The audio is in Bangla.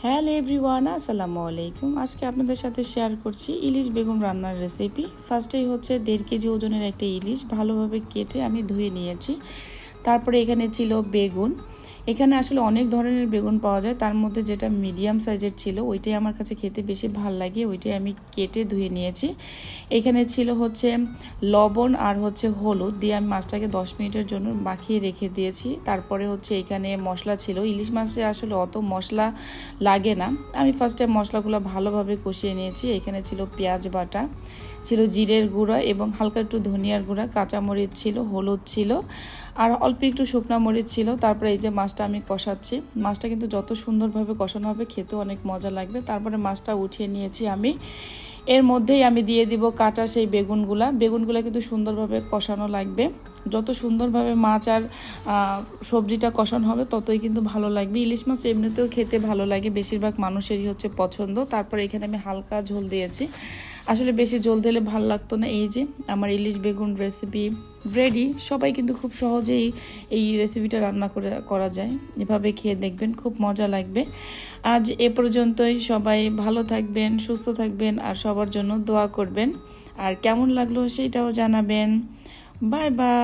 হ্যালো এভরিওয়ান, আসসালামু আলাইকুম। আজকে আপনাদের সাথে শেয়ার করছি ইলিশ বেগুন রান্নার রেসিপি। ফার্স্টেই হচ্ছে 1.5 কেজি ওজনের একটা ইলিশ ভালোভাবে কেটে আমি ধুয়ে নিয়েছি। তারপরে এখানে ছিল বেগুন। এখানে আসলে অনেক ধরনের বেগুন পাওয়া যায়, তার মধ্যে যেটা মিডিয়াম সাইজের ছিল ওইটাই আমার কাছে খেতে বেশি ভাল লাগে, ওইটাই আমি কেটে ধুয়ে নিয়েছি। এখানে ছিল হচ্ছে লবণ আর হচ্ছে হলুদ দিয়ে আমি মাছটাকে 10 মিনিটের জন্য মাখিয়ে রেখে দিয়েছি। তারপরে হচ্ছে এখানে মশলা ছিল, ইলিশ মাছে আসলে অত মশলা লাগে না। আমি ফার্স্টে মশলাগুলো ভালোভাবে কষিয়ে নিয়েছি। এখানে ছিল পেঁয়াজ বাটা, ছিল জিরের গুঁড়া এবং হালকা একটু ধনিয়ার গুঁড়া, কাঁচামরিচ ছিল, হলুদ ছিল আর অল্প একটু শুকনো মরিচ ছিল। তারপরে এই যে মাছটা আমি কষাচ্ছি, মাছটা কিন্তু যত সুন্দরভাবে কষানো হবে খেতে অনেক মজা লাগবে। তারপরে মাছটা উঠিয়ে নিয়েছি আমি। এর মধ্যেই আমি দিয়ে দিব কাটা সেই বেগুনগুলা কিন্তু সুন্দরভাবে কষানো লাগবে। যত সুন্দরভাবে মাছ আর সবজিটা কষানো হবে ততই কিন্তু ভালো লাগবে। ইলিশ মাছ এমনিতেও খেতে ভালো লাগে, বেশিরভাগ মানুষেরই হচ্ছে পছন্দ। তারপর এখানে আমি হালকা ঝোল দিয়েছি, আসলে বেশি ঝোল দিলে ভালো লাগতো না। এই যে আমার ইলিশ বেগুন রেসিপি রেডি। সবাই কিন্তু খুব সহজেই এই রেসিপিটা রান্না করা যায়। এভাবে খেয়ে দেখবেন, খুব মজা লাগবে। আজ এ পর্যন্তই। সবাই ভালো থাকবেন, সুস্থ থাকবেন আর সবার জন্য দোয়া করবেন। আর কেমন লাগলো সেইটাও জানাবেন। Bye bye.